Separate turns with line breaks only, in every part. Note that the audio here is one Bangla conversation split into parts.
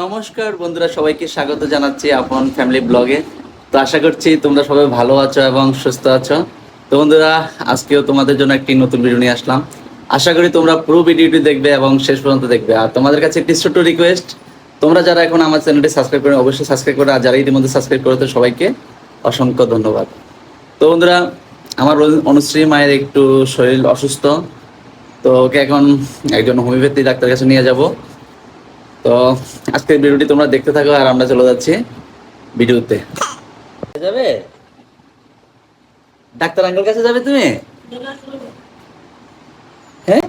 নমস্কার বন্ধুরা, সবাইকে স্বাগত জানাচ্ছি আপন ফ্যামিলি ব্লগে। তো আশা করছি তোমরা সবাই ভালো আছো এবং সুস্থ আছো। তো বন্ধুরা, আজকেও তোমাদের জন্য একটি নতুন ভিডিও নিয়ে আসলাম। আশা করি তোমরা পুরো ভিডিওটি দেখবে এবং শেষ পর্যন্ত দেখবে। আর তোমাদের কাছে একটি ছোট্ট রিকোয়েস্ট, তোমরা যারা এখন আমার চ্যানেলটি সাবস্ক্রাইব করে অবশ্যই সাবস্ক্রাইব করে, আর যারা ইতিমধ্যে সাবস্ক্রাইব করেছো সবাইকে অসংখ্য ধন্যবাদ। তো বন্ধুরা, আমার অনুশ্রী মায়ের একটু শরীর অসুস্থ, তো ওকে এখন একজন হোমিওপ্যাথি ডাক্তারের কাছে নিয়ে যাব। তো আজকের ভিডিওটি তোমরা দেখতে থাকো আর আমরা চলে যাচ্ছি ভিডিওতে। যাবে ডাক্তার আঙ্কেল কাছে যাবে তুমি? হ্যাঁ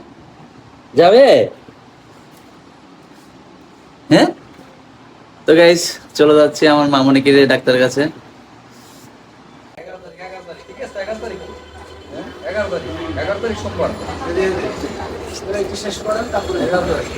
যাবে? হ্যাঁ, তো গাইস চলে যাচ্ছি আমার মামনিকে ডাক্তারের কাছে। 11 তারিখ সোমবার শেষ করেন, তারপরে 11 তারিখ।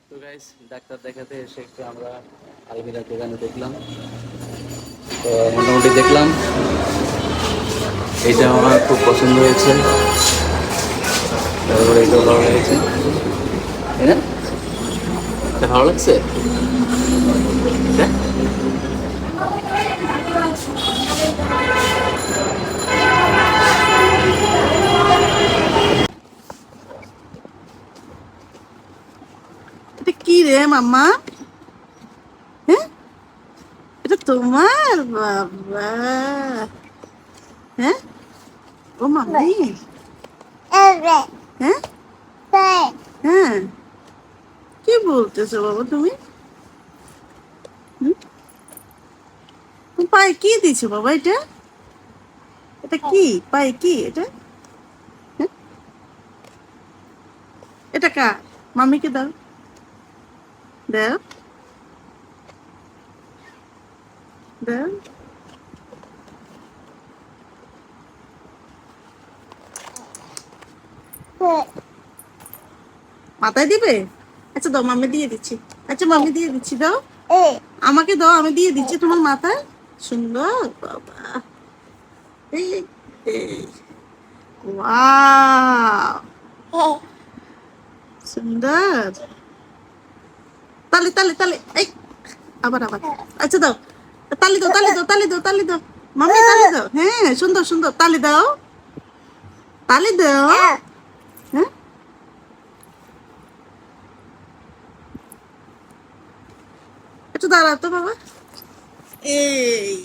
তো গাইস, ডাক্তার দেখাতে এসে একটু আমরা আলমিরার দোকানে দেখলাম। তো মোটামুটি দেখলাম, এইটা আমার খুব পছন্দ হয়েছে, তারপরে এটাও ভালো লেগেছে। তাই না? এটা ভালো লাগছে?
এটা কি রে মাম্মা? হ্যাঁ, এটা তোমার? বাবা, হ্যাঁ, ও মাম্মি, হ্যাঁ হ্যাঁ, কি বলতেছো বাবা তুমি? পায়ে কি দিছো বাবা? এটা এটা কি পায়ে কি এটা? হ্যাঁ? এটা কার? মাম্মিকে দাও, দাও দাও। মাথায় দিবে? আচ্ছা দাও, মাম্মি দিয়ে দিচ্ছি। আচ্ছা মাম্মি দিয়ে দিচ্ছি, দাও আমাকে, দাও আমি দিয়ে দিচ্ছি তোমার মাথায়। সুন্দর বাবা, এই এই, ওয়াও, সুন্দর। তালি তালি তালি, এই আবার আবার। আচ্ছা দাও, তালি দাও তালি দাও তালি দাও তালি দাও, মাম্মি তালি দাও। হ্যাঁ, সুন্দর সুন্দর, তালি দাও তালি দাও। হ্যাঁ, একটু দাঁড়াও তো বাবা। এই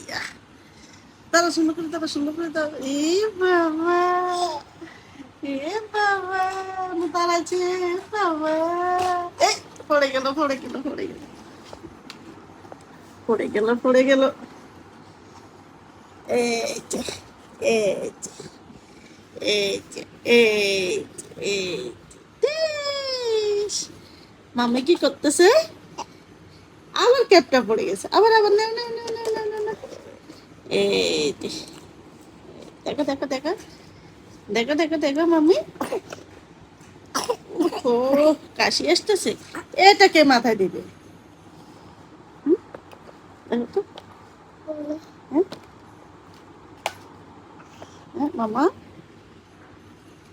দাঁড়া, সুন্দর করে দাঁড়া, সুন্দর করে দাও। এই বাবা, এ বাবা, দাঁড়াচ্ছে বাবা। এই পড়ে গেল পড়ে গেল পড়ে গেল পড়ে গেল পড়ে গেল। এই যে, এই যে, এই যে, এই যে, এই যে। ইস, মাম্মি কি করতেছে? আবার ক্যাপটা পড়ে গেছে, আবার আবার নাও নাও নাও নাও নাও নাও নাও। এই যে, দেখো দেখো দেখো দেখো দেখো দেখো মাম্মি, ও কাশি আসতেছে, এটাকে মাথায় দিবে। দেখো তো, হ্যাঁ হ্যাঁ মামা,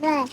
হ্যাঁ